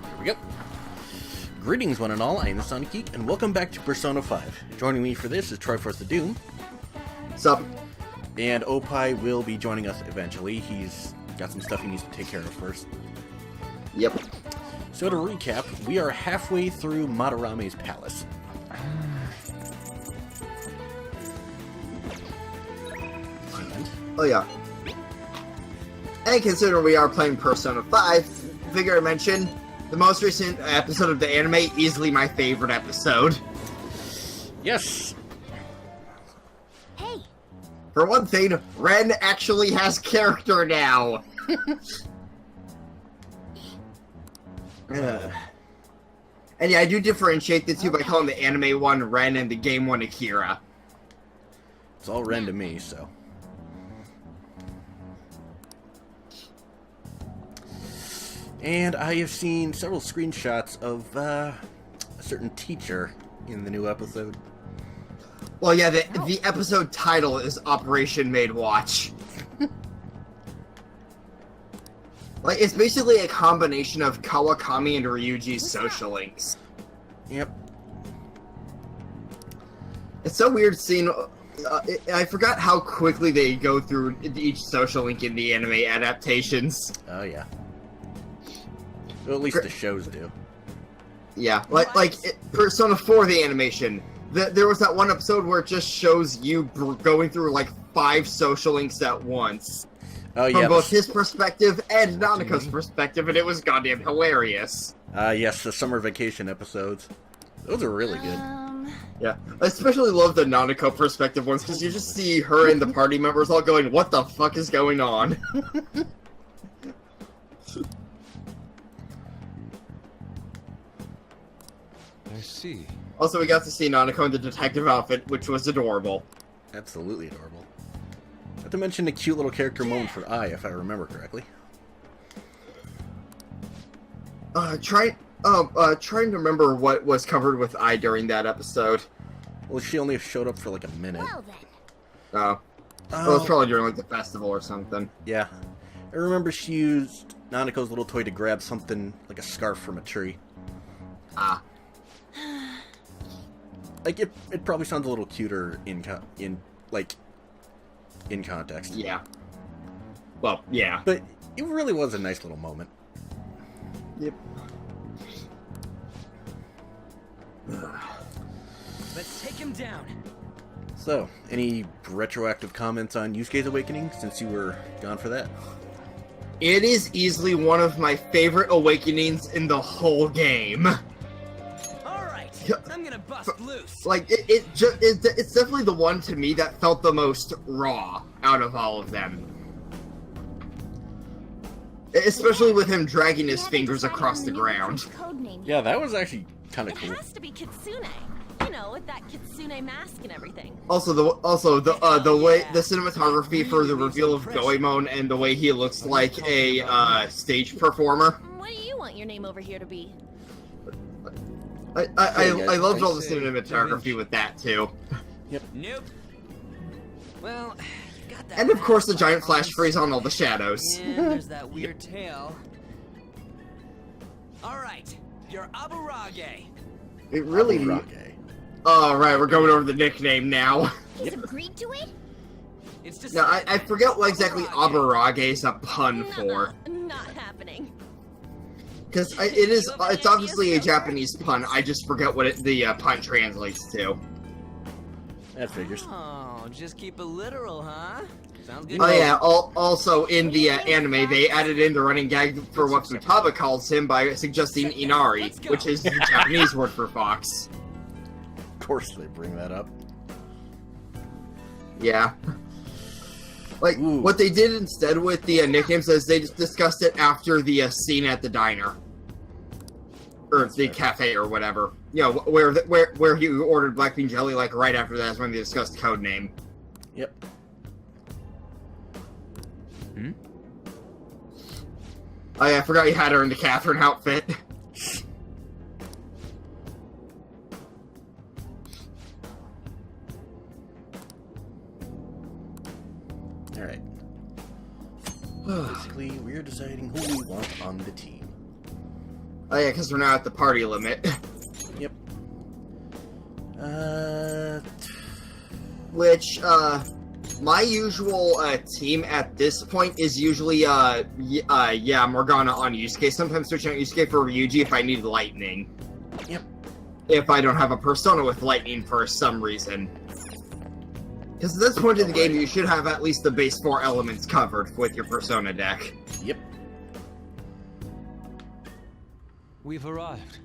Here we go. Greetings, one and all. I am the Sonic Geek, and welcome back to Persona 5. Joining me for this is Triforce the Doom. Sup? And Opie will be joining us eventually. He's got some stuff he needs to take care of first. Yep. So to recap, we are halfway through Madarame's palace. Oh yeah. And considering we are playing Persona 5, figure I mention, the most recent episode of the anime, easily my favorite episode. Yes! Hey! For one thing, Ren actually has character now! And yeah, I do differentiate the two by calling the anime one Ren and the game one Akira. It's all Ren to me, so... And I have seen several screenshots of a certain teacher in the new episode. Well, yeah, the episode title is Operation Maid Watch. Like, it's basically a combination of Kawakami and Ryuji's social links. Yep. It's so weird seeing... I forgot how quickly they go through each social link in the anime adaptations. Oh, yeah. Well, at least the shows do. Yeah, Persona 4, the animation. There was that one episode where it just shows you going through, like, 5 social links at once. Oh, yeah. From both his perspective and Nanako's perspective, and it was goddamn hilarious. Yes, the summer vacation episodes. Those are really good. Yeah, I especially love the Nanako perspective ones, because you just see her and the party members all going, what the fuck is going on? I see. Also, we got to see Nanako in the detective outfit, which was adorable. Absolutely adorable. Not to mention a cute little character moment for Ai, if I remember correctly. Trying to remember what was covered with Ai during that episode. Well, she only showed up for like a minute. Well then. Oh. Well, it was probably during, like, the festival or something. Yeah. I remember she used Nanako's little toy to grab something, like a scarf from a tree. Ah. Like, it probably sounds a little cuter in context. Yeah. Well, yeah. But it really was a nice little moment. Yep. Let's take him down. So, any retroactive comments on Yusuke's Awakening, since you were gone for that? It is easily one of my favorite awakenings in the whole game. Alright, I'm gonna bust loose. Like, it's definitely the one to me that felt the most raw out of all of them. Especially with him dragging his fingers across the ground. Yeah, that was actually kind of cool. It has to be Kitsune. You know, with that Kitsune mask and everything. Also, the way the cinematography for the reveal of Goemon and the way he looks like a stage performer. What do you want your name over here to be? I loved all the cinematography with that too. Yep. Nope. Well, you got that. And of course the giant flash freeze on all the shadows. And there's that weird tail. Alright, you're Aburage. It really... Aburage. Oh, right, we're going over the nickname now. He's agreed to it? It's just Now, I forget what exactly Aburage is a pun for. Not happening. Because it's obviously a Japanese pun, I just forget what the pun translates to. That figures. Oh, just keep it literal, huh? Sounds good. Oh yeah, also in the anime, they added in the running gag for what Futaba calls him by suggesting Inari, which is the Japanese word for fox. Of course they bring that up. Yeah. Like, Ooh. what they did instead with the nicknames is they just discussed it after the scene at the diner. Or the cafe or whatever. You know, where he ordered black bean jelly, like, right after that is when they discussed codename. Yep. Hmm? Oh yeah, I forgot you had her in the Catherine outfit. Alright. Basically, we're deciding who we want on the team. Oh yeah, because we're now at the party limit. Yep. Which, my usual team at this point is usually, Morgana on Yusuke. Sometimes switching out Yusuke for Ryuji if I need lightning. Yep. If I don't have a persona with lightning for some reason. Because at this point in the game, you should have at least the base 4 elements covered with your persona deck. Yep. We've arrived.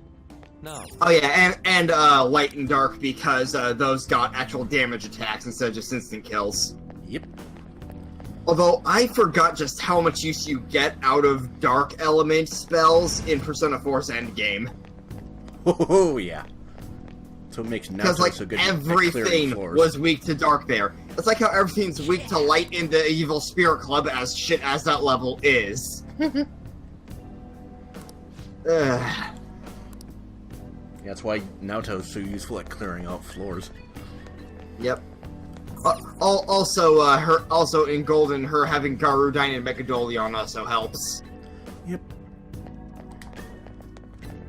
Now. Oh yeah, and light and dark because those got actual damage attacks instead of just instant kills. Yep. Although I forgot just how much use you get out of dark element spells in Persona 4's endgame. Oh yeah. So it makes Because Naruto like so good at clearing everything floors. was weak to dark there. It's like how everything's weak to light in the Evil Spirit Club as shit as that level is. Yeah, that's why Naruto's so useful at clearing out floors. Yep. Also in Golden, her having Garudine and Megadolion also helps. Yep.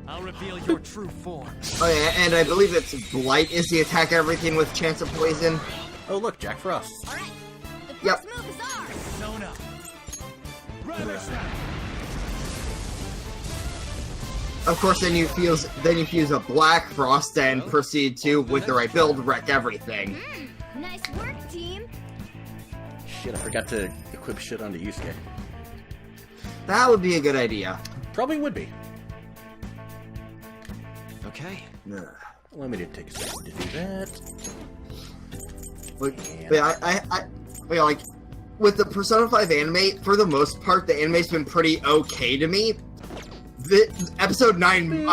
I'll reveal your true form. Oh yeah, and I believe it's Blight is the attack everything with chance of poison. Oh look, Jack Frost. All right. The Yep. first move is ours. Persona. Renaissance. Of course, then you fuse a Black Frost and proceed to, with the right build, wreck everything. Nice work, team. Shit, I forgot to equip shit onto Yusuke. That would be a good idea. Probably would be. Okay. Allow me to take a second to do that. But yeah, like, with the Persona 5 anime, for the most part, the anime's been pretty okay to me. The episode 9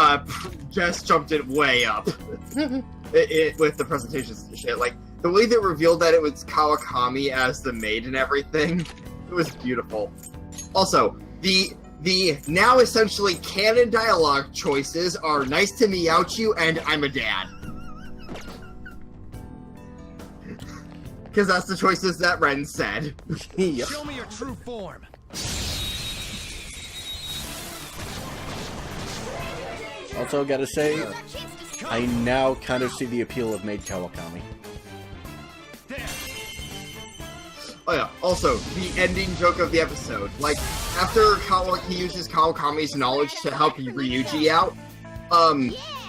just jumped it way up with the presentations and shit. Like, the way they revealed that it was Kawakami as the maid and everything, it was beautiful. Also, the now essentially canon dialogue choices are nice to me out you and I'm a dad. Because that's the choices that Ren said. Yep. Show me your true form. Also, gotta say, I now kind of see the appeal of Maid Kawakami. There. Oh yeah, also, the ending joke of the episode. Like, after he uses Kawakami's knowledge to help Ryuji out,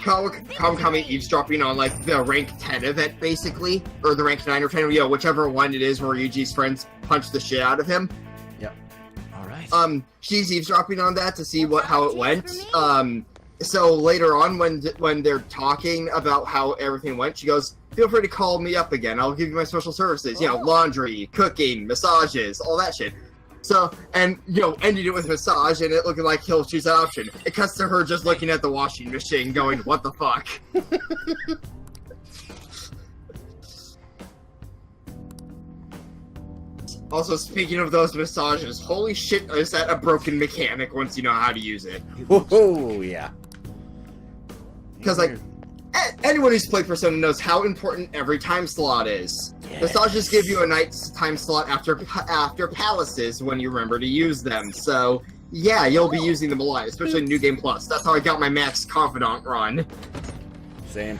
Kawakami eavesdropping on, like, the rank 10 event, basically, or the rank 9 or 10, whichever one it is where Ryuji's friends punch the shit out of him. Yep. Alright. She's eavesdropping on that to see how it went. So later on, when they're talking about how everything went, she goes, feel free to call me up again. I'll give you my special services. Laundry, cooking, massages, all that shit. So, and, ending it with massage and it looking like he'll choose that option. It cuts to her just looking at the washing machine going, what the fuck? Also, speaking of those massages, holy shit, is that a broken mechanic once you know how to use it? Oh, yeah. Because, like, anyone who's played Persona knows how important every time slot is. Yes. Massages give you a nice time slot after palaces when you remember to use them. So, yeah, you'll be using them a lot, especially in New Game Plus. That's how I got my Max Confidant run. Same.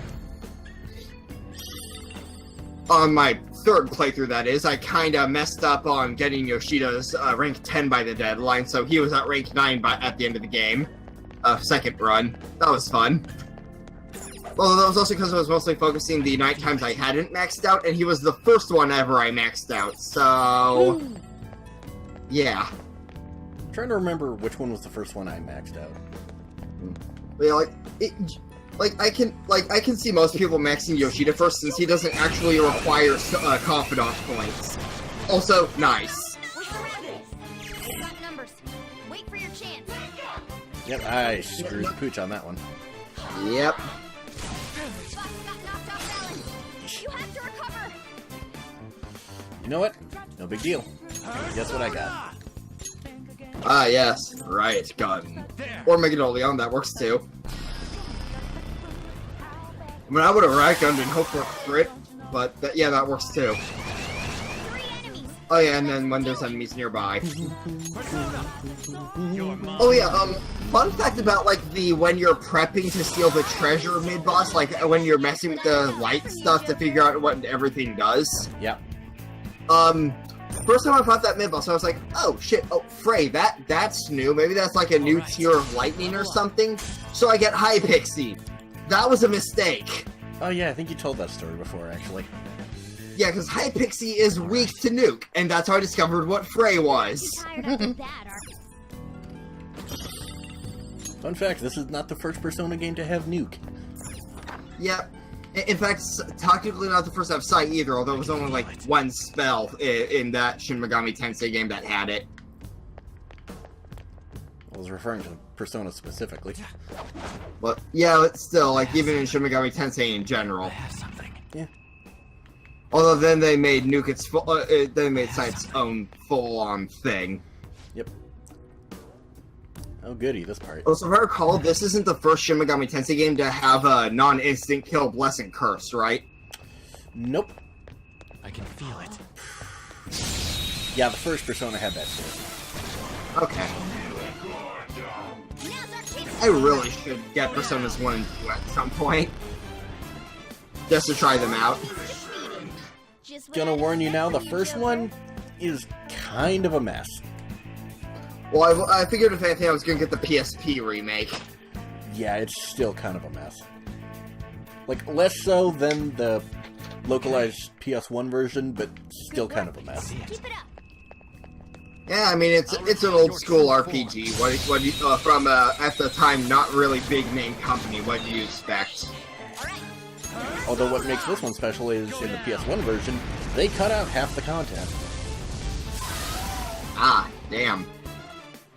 On my third playthrough, that is, I kinda messed up on getting Yoshida's rank 10 by the deadline, so he was at rank 9 at the end of the game. Second run. That was fun. Well, that was also because I was mostly focusing the 9 times I hadn't maxed out, and he was the first one ever I maxed out, so... yeah. I'm trying to remember which one was the first one I maxed out. But, yeah, I can see most people maxing Yoshida first, since he doesn't actually require confidant points. Also, nice. We've got numbers. Wait for your chance. Yep, I screwed the pooch on that one. Yep. Buck got knocked off balance. You have to recover. You know what? No big deal. Guess what I got? Ah, yes. Right, gun. Or Megadolion, that works too. I mean, I would have right gunned and hoped for a crit, but yeah, that works too. 3 enemies. Oh yeah, and then when there's enemies nearby. Persona. You're mine. Oh yeah, fun fact about like when you're prepping to steal the treasure mid-boss, like when you're messing with the light stuff to figure out what everything does. Yep. First time I fought that mid-boss, I was like, oh shit, oh Frey, that's new. Maybe that's like a new tier of lightning or something. So I get High Pixie. That was a mistake. Oh yeah, I think you told that story before, actually. Yeah, because High Pixie is weak to Nuke, and that's how I discovered what Frey was. You tired after that, Fun fact, this is not the first Persona game to have Nuke. Yep. In fact, technically not the first to have Sight either, although it was only like one spell in that Shin Megami Tensei game that had it. I was referring to Persona specifically. But yeah, but still, like even in Shin Megami Tensei in general. I have something. Yeah. Although then they made Nuke its they made Sight's own full-on thing. Yep. Oh goody, this part. Also, if I recall, this isn't the first Shin Megami Tensei game to have a non-instant kill Blessing Curse, right? Nope. I can feel it. Yeah, the first Persona had that too. Okay. Now's our chance. I really should get Personas 1 and 2 at some point. Just to try them out. Just when Gonna I warn you now, the expected first one is kind of a mess. Well, I figured if anything I was gonna get the PSP remake. Yeah, it's still kind of a mess. Like, less so than the localized PS1 version, but still kind of a mess. Keep it up. Yeah, I mean, it's an old school RPG. What do you, from, at the time, not really big name company, what do you expect? All right. Although what makes this one special is, in the PS1 version, they cut out half the content. Ah, damn.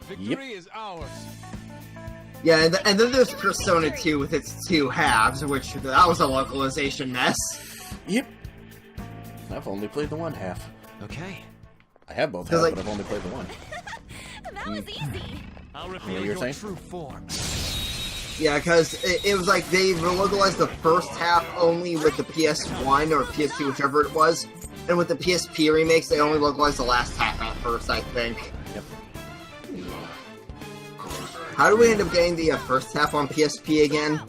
Victory is ours. Yeah, and then there's Persona 2 with its two halves, which, that was a localization mess. Yep. I've only played the one half. Okay. I have both 'Cause, halves, like- but I've only played the one. That was easy. I'll Yeah, reveal you were your saying? true form. Yeah, because it was like they localized the first half only with the PS1 or PS2, whichever it was, and with the PSP remakes, they only localized the last half at first, I think. Yep. How do we end up getting the first half on PSP again?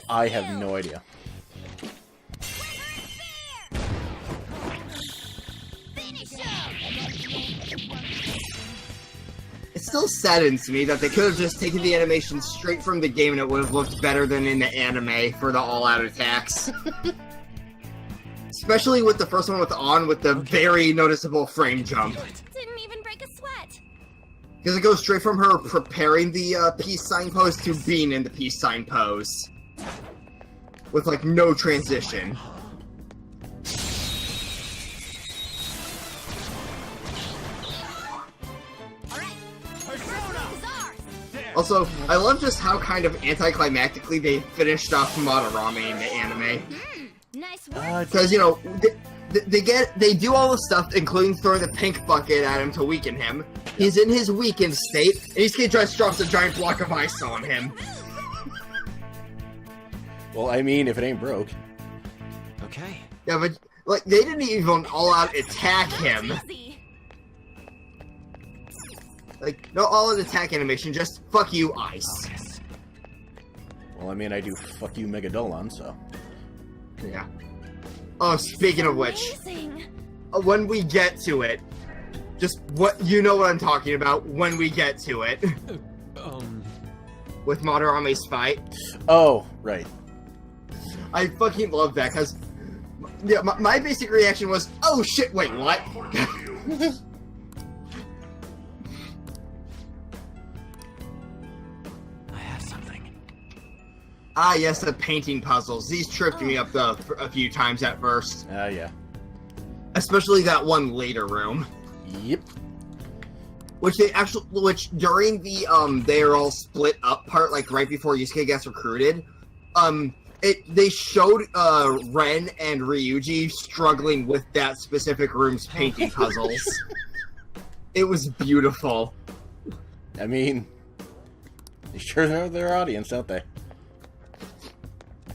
I have no idea. Finish him. It still saddens me that they could have just taken the animation straight from the game and it would have looked better than in the anime for the all-out attacks. Especially with the first one with the very noticeable frame jump. Didn't even break a sweat. Because it goes straight from her preparing the peace sign pose to being in the peace sign pose. With, like, no transition. All right. Persona is ours. Also, I love just how kind of anticlimactically they finished off Madarame in the anime. Nice work. Because, you know, they do all the stuff, including throwing the pink bucket at him to weaken him. He's in his weakened state, and he just drops a giant block of ice on him. Well, I mean, if it ain't broke. Okay. Yeah, but, like, they didn't even all-out attack him. Easy. Like, no all-out attack animation, just fuck you, ice. Well, I mean, I do fuck you Megadolon, so. Yeah. Oh, speaking of which, Amazing. when we get to it, just what you know what I'm talking about when we get to it with Madarame's fight. Oh, right. I fucking love that because yeah, my basic reaction was, oh shit, wait, what? I have something. Ah, yes, the painting puzzles. These tripped me up a few times at first, Yeah. especially that one later room. Yep. Which during the they're all split up part, like right before Yusuke gets recruited, they showed Ren and Ryuji struggling with that specific room's painting puzzles. It was beautiful. I mean, they sure know their audience, don't they?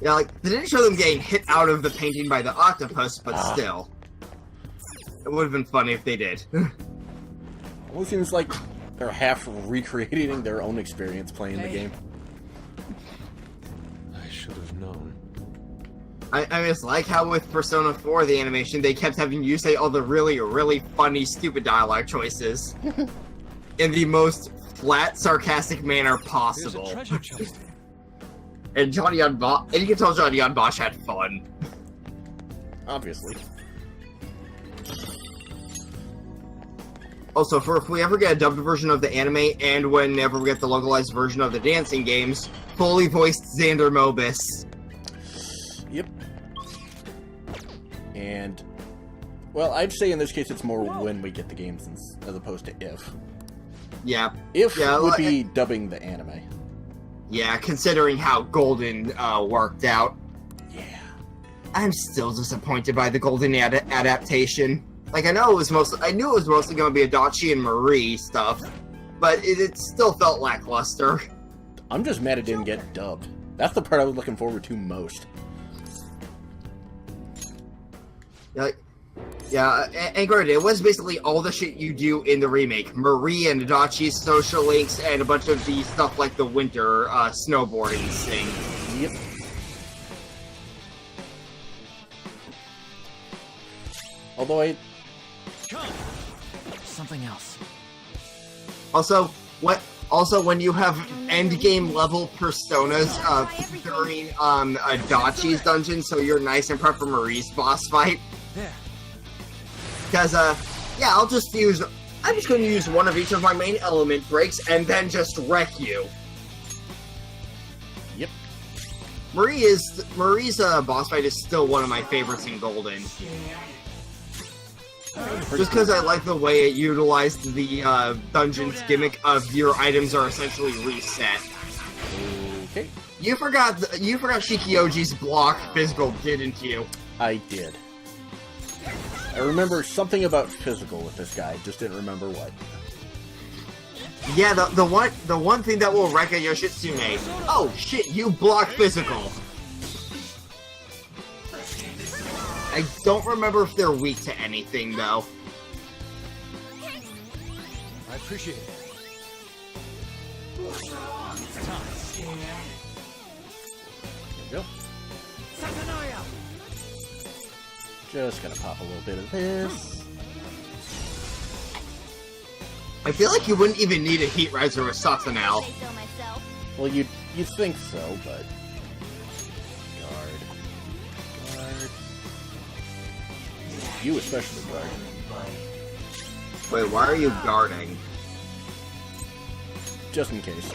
Yeah, like they didn't show them getting hit out of the painting by the octopus, but still. It would have been funny if they did. Almost seems like they're half recreating their own experience playing the game. I should have known. I just like how with Persona 4, the animation, they kept having you say all the really, really funny, stupid dialogue choices. In the most flat, sarcastic manner There's a possible. treasure chest. And Johnny on Bosch, and you can tell Johnny on Bosch had fun. Obviously. Also, for if we ever get a dubbed version of the anime, and whenever we get the localized version of the dancing games, fully voiced Xander Mobus. Yep. And, well, I'd say in this case it's more when we get the games as opposed to if. Yeah. If Yeah, would well, be dubbing the anime. Yeah, considering how Golden worked out. Yeah. I'm still disappointed by the Golden adaptation. Like, I knew it was mostly going to be Adachi and Marie stuff, but it still felt lackluster. I'm just mad it didn't get dubbed. That's the part I was looking forward to most. Yeah, and granted, it was basically all the shit you do in the remake. Marie and Adachi's social links, and a bunch of the stuff like the winter snowboarding thing. Yep. Although Something else. Also, when you have endgame level personas during Adachi's dungeon, so you're nice and prep for Marie's boss fight. There. Because yeah, I'm just going to use one of each of my main element breaks and then just wreck you. Yep. Marie's boss fight is still one of my favorites in Golden. Just because I like the way it utilized the dungeon's gimmick of your items are essentially reset. Okay. You forgot Shikioji's block physical, didn't you? I did. I remember something about physical with this guy, just didn't remember what. Yeah, the one thing that will wreck a Yoshitsune. Oh shit, you block physical. I don't remember if they're weak to anything though. I appreciate it. There we go. Just gonna pop a little bit of this. I feel like you wouldn't even need a heat riser with Sasanel. Say so myself. Well, you'd think so, but... Guard. You especially, guard. Wait, why are you guarding? Just in case.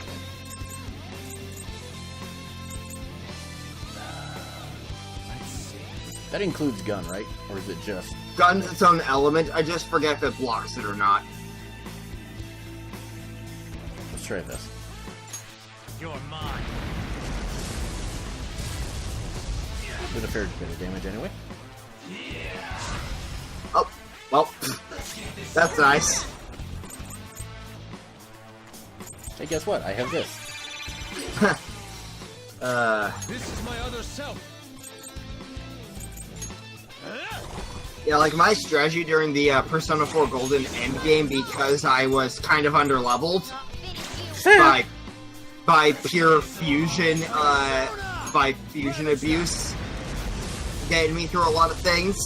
Let's see. That includes gun, right? Or is it just... Gun's its own element, I just forget if it blocks it or not. Let's try this. You're mine. Did a fair bit of damage anyway. Oh, well, that's nice. Hey, guess what? I have this. This is my other self. Yeah, like my strategy during the Persona 4 Golden endgame, because I was kind of underleveled by pure fusion, by fusion abuse, getting me through a lot of things.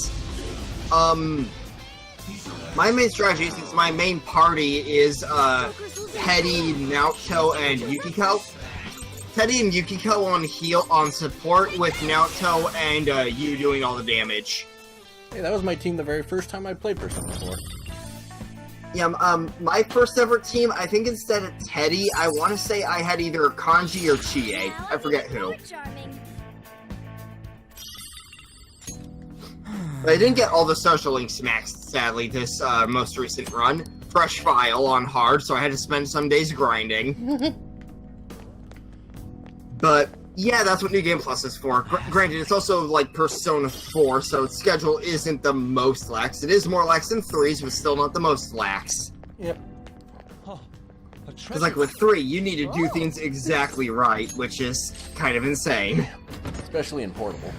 My main strategy, since my main party is Teddy, Naoto, and Yukiko. Teddy and Yukiko on support, with Naoto and you doing all the damage. Hey, that was my team the very first time I played Persona 4. Yeah, my first ever team, I think instead of Teddy, I want to say I had either Kanji or Chie. I forget who. Charming. But I didn't get all the social links maxed, sadly, this most recent run. Fresh file on hard, so I had to spend some days grinding. But, yeah, that's what New Game Plus is for. Granted, it's also like Persona 4, so its schedule isn't the most lax. It is more lax than 3's, but still not the most lax. Yep. Oh, a treasure. Because, like, with 3, you need to do things exactly right, which is kind of insane. Especially in Portable.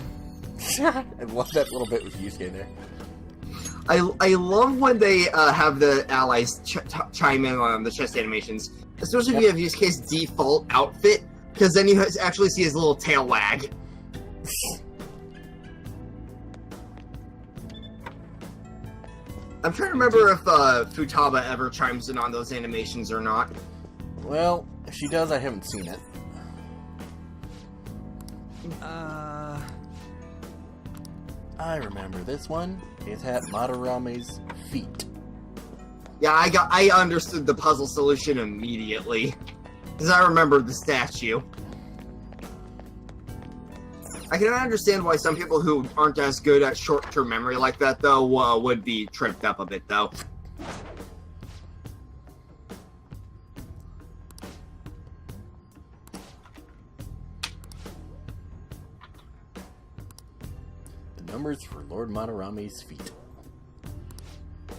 I love that little bit with Yusuke there. I love when they have the allies chime in on the chest animations, especially if you have use case default outfit, because then you actually see his little tail wag. I'm trying to remember if Futaba ever chimes in on those animations or not. Well, if she does, I haven't seen it. I remember this one. It's at Madarame's feet. Yeah, I understood the puzzle solution immediately, because I remembered the statue. I can understand why some people who aren't as good at short-term memory like that, though, would be tripped up a bit, though. The numbers for Lord Madarame's feet.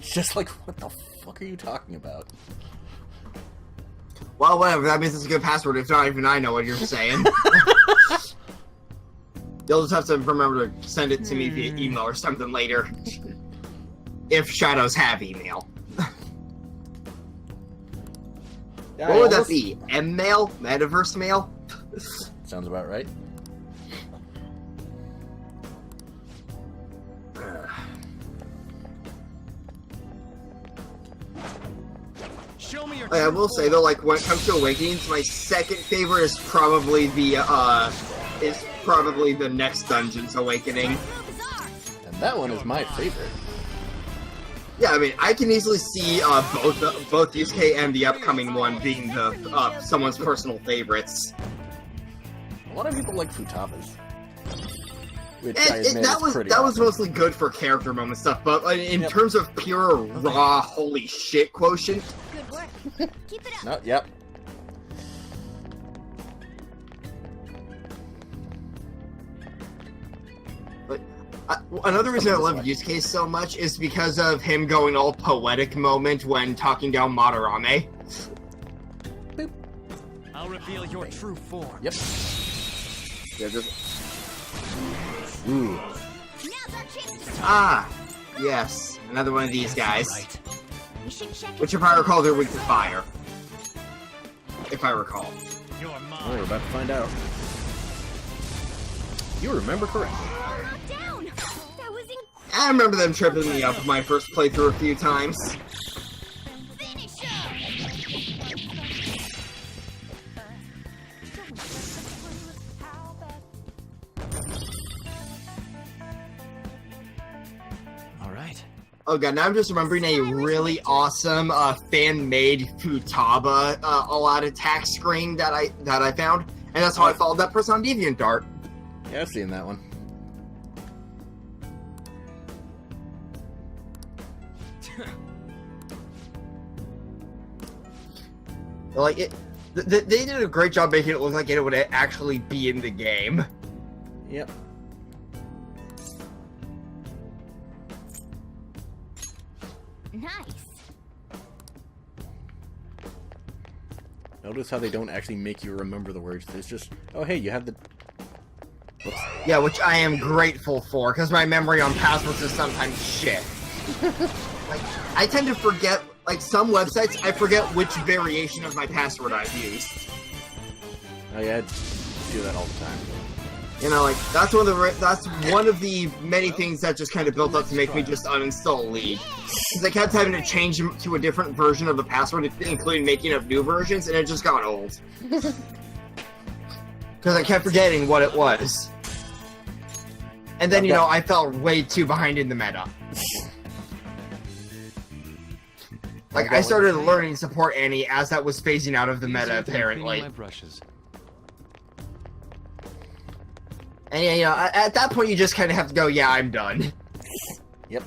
It's just like, what the fuck are you talking about? Well, whatever, that means it's a good password, if not even I know what you're saying. You'll just have to remember to send it to me via email or something later. If Shadows have email. Yeah, what would that be? M-mail? Metaverse mail? Sounds about right. Show me your I will say though, like when it comes to Awakenings, my second favorite is probably the next Dungeon's Awakening. And that one is my favorite. Yeah, I mean, I can easily see both Yusuke and the upcoming one being the someone's personal favorites. A lot of people like Futaba's. Which I admit That is was pretty was awesome. mostly good for character moment stuff, but in terms of pure raw holy shit quotient, Good work. Keep it up. No, yep. another reason I love Yusuke so much is because of him going all poetic moment when talking down Madarame. I'll reveal your true form. Yep. Yeah, just Ooh. Now's our chance to yes, another one of these guys. Right. We should check Which, it. if I recall, they're weak to fire. If I recall. You're Well, mine. we're about to find out. You remember correctly. Down. That was I remember them tripping me up my first playthrough a few times. All right. Oh god, now I'm just remembering a really awesome fan-made Futaba all-out attack screen that I found, and that's how I followed that person on DeviantArt. Yeah, I've seen that one. Like it, they did a great job making it look like it would actually be in the game. Yep. Nice. Notice how they don't actually make you remember the words. It's just, oh hey, you have the... Whoops. Yeah, which I am grateful for, because my memory on passwords is sometimes shit. Like, I tend to forget, like, some websites, I forget which variation of my password I've used. Oh yeah, I do that all the time. You know, like, that's one of the many things that just kind of built up to make me just uninstall League. Because I kept having to change to a different version of the password, including making up new versions, and it just got old. Because I kept forgetting what it was. And then, you know, I fell way too behind in the meta. Like, I started learning support Annie as that was phasing out of the meta, apparently. My brushes. And, you know, at that point, you just kind of have to go, yeah, I'm done. Yep.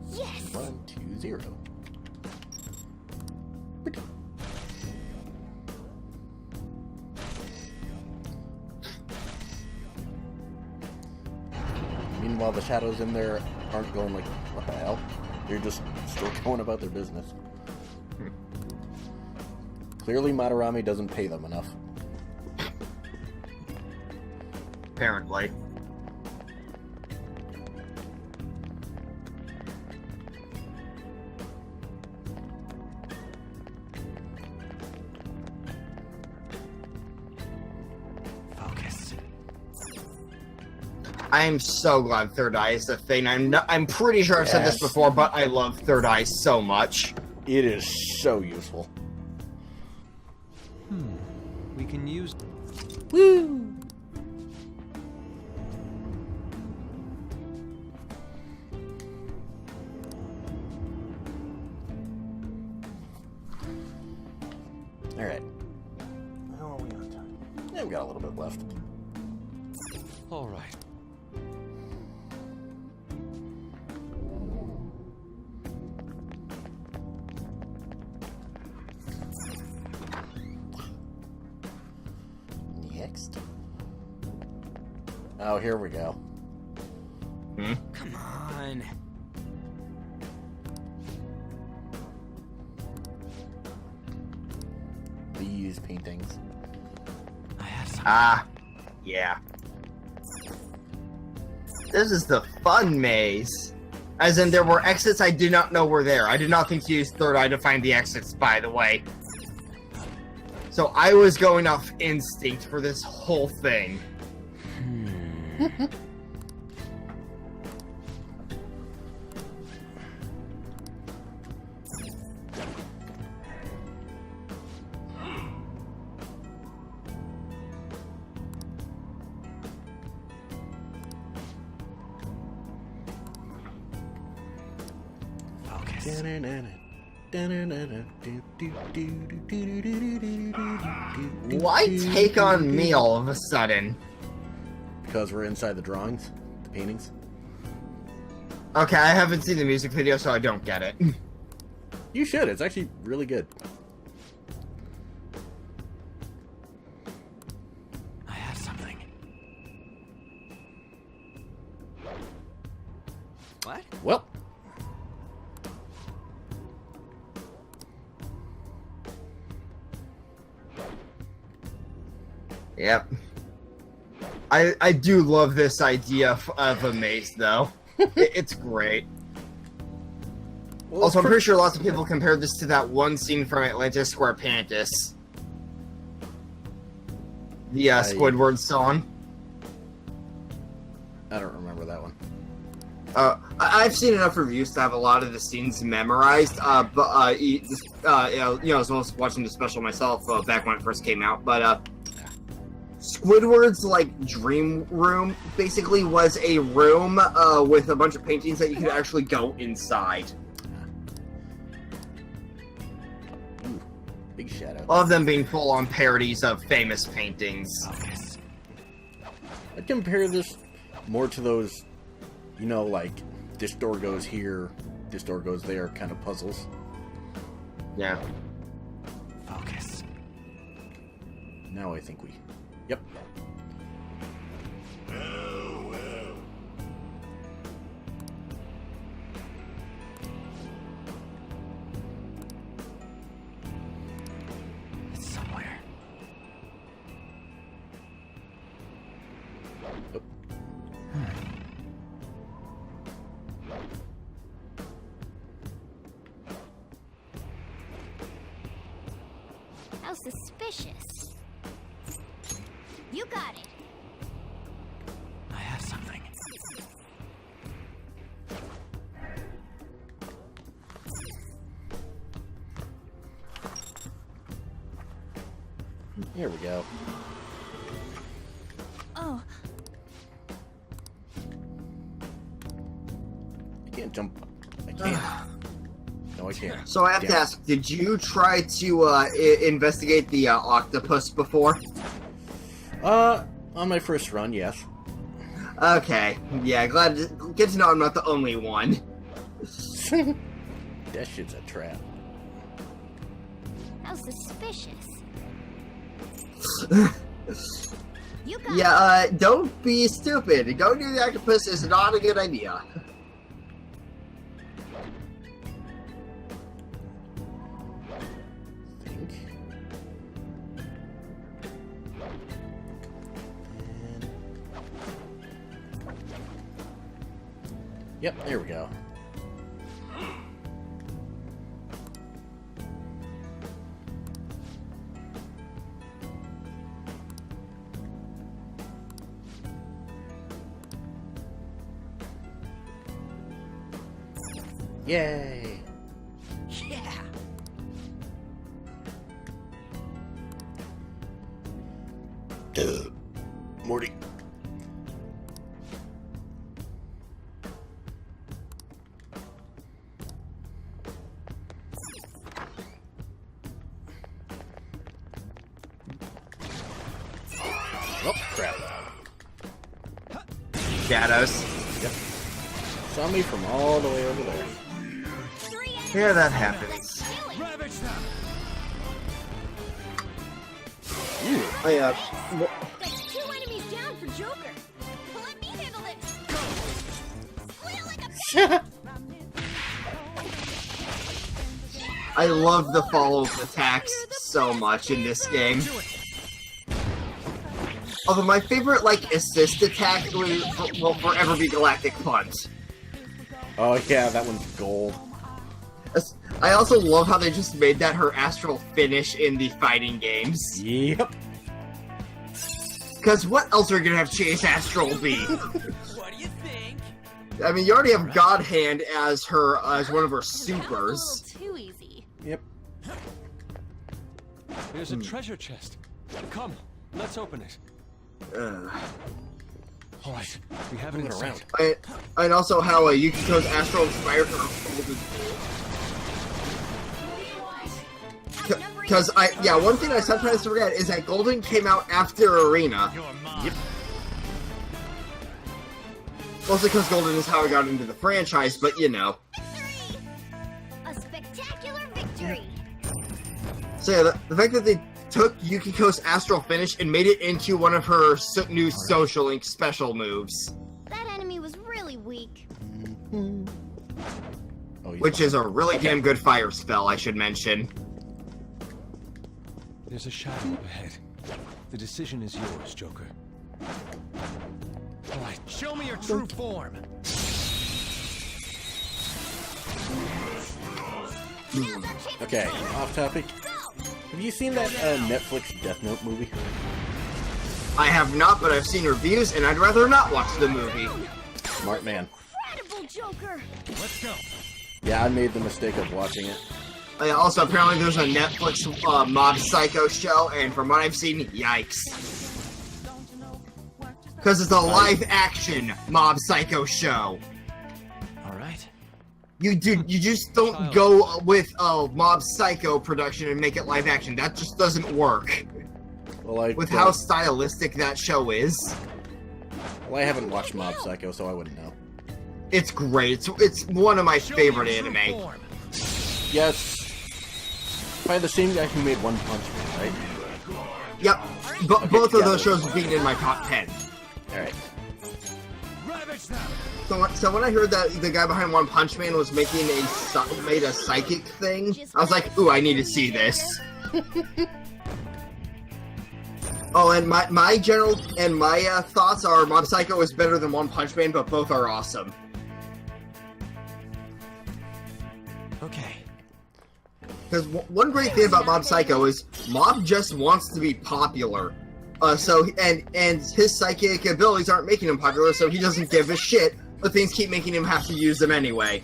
Yes. 1, 2, 0. Meanwhile, the shadows in there aren't going like, what the hell? They're just still going about their business. Clearly, Madarame doesn't pay them enough. apparently. Focus. I am so glad Third Eye is a thing. I'm pretty sure I've said this Yes. before, but I love Third Eye so much. It is so useful. We can use. Woo! Alright. How are we on time? Yeah, we got a little bit left. All right. Next. Oh, here we go. Come on. These paintings. I have some. Ah, yeah. This is the fun maze. As in, there were exits I did not know were there. I did not think to use Third Eye to find the exits, by the way. So I was going off instinct for this whole thing. Focus. Why take on me all of a sudden? Because we're inside the drawings, the paintings. Okay, I haven't seen the music video, so I don't get it. You should. It's actually really good. I have something. What? Well, Yep. I do love this idea of a maze, though. It's great. well Also, I'm pretty sure lots of people compared this to that one scene from Atlantis Square Pantis. The Squidward song. I don't remember that one. I've seen enough reviews to have a lot of the scenes memorized, but you know, I was almost watching the special myself back when it first came out, but Squidward's like dream room basically was a room with a bunch of paintings that you could actually go inside. Ooh, big shadow. All of them being full-on parodies of famous paintings. Focus. I'd compare this more to those, you know, like, this door goes here, this door goes there kind of puzzles. Yeah. Focus. Now I think we... Yep. It's somewhere. Nope. How suspicious. You got it. I have something. Here we go. Oh, I can't jump. I can't. No, I can't. So I have to Damn. ask, did you try to investigate the octopus before? On my first run, yes. Okay, yeah, glad to get to know I'm not the only one. That shit's a trap. how suspicious. You got it. Yeah, don't be stupid. Going to the octopus is not a good idea. Think. And Yep, there we go. Yay! Yeah. Morty. Oh, crap. Shadows. Yep. Saw me from all the way over there. Yeah, that happens. Ravage them. That's 2 enemies down for Joker. Let me handle it. Squeal like a I love the follow-up attacks so much in this game. Although my favorite, like, assist attack will forever be Galactic Punch. Oh yeah, that one's gold. I also love how they just made that her astral finish in the fighting games. Yep. Because what else are you gonna have Chase Astral be? What do you think? I mean, you already have God Hand as her as one of her That was a supers. little too easy. Yep. There's a treasure chest. Come, let's open it. All right, we have it in Moving sight. around. And also how Yukiko's Astral inspired her. Because one thing I sometimes forget is that Golden came out after Arena. Yep. Mostly because Golden is how I got into the franchise, but you know. Victory! A spectacular victory. So yeah, the fact that they took Yukiko's Astral Finish and made it into one of her new Social Link special moves. That enemy was really weak. Oh, Which is a really damn good fire spell, I should mention. There's a shadow up ahead. The decision is yours, Joker. All right, Show me your true form. Okay, off topic. Have you seen that Netflix Death Note movie? I have not, but I've seen reviews, and I'd rather not watch the movie. Smart man. Incredible Joker. Let's go. Yeah, I made the mistake of watching it. Also, apparently there's a Netflix Mob Psycho show, and from what I've seen, yikes. Because it's a live-action Mob Psycho show. All right. You just don't go with a Mob Psycho production and make it live-action. That just doesn't work. Well, With how stylistic that show is. Well, I haven't watched Mob Psycho, so I wouldn't know. It's great. It's one of my Show favorite me your true anime. form. Yes. By the same guy who made One Punch Man, right? Yep. Okay, Both of yeah. those shows being in my top 10. Alright. Ravage them. So when I heard that the guy behind One Punch Man was making made a psychic thing, I was like, ooh, I need to see this. Oh, and my general and my thoughts are Mob Psycho is better than One Punch Man, but both are awesome. Okay. Because one great thing about Mob Psycho is Mob just wants to be popular. And his psychic abilities aren't making him popular, so he doesn't give a shit, but things keep making him have to use them anyway.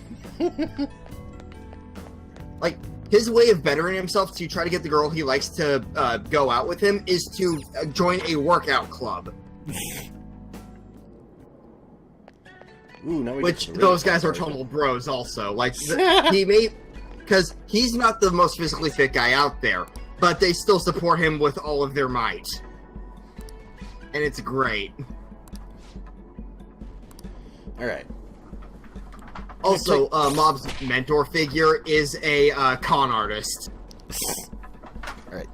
Like, his way of bettering himself to try to get the girl he likes to go out with him is to join a workout club. Ooh, now we Which get to the those really guys fun are part. total bros also. Like, he may... Because he's not the most physically fit guy out there, but they still support him with all of their might. And it's great. Alright. Also, Mob's mentor figure is a con artist. Alright.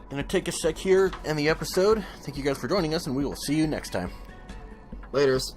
Gonna take a sec here, end the episode. Thank you guys for joining us, and we will see you next time. Laters.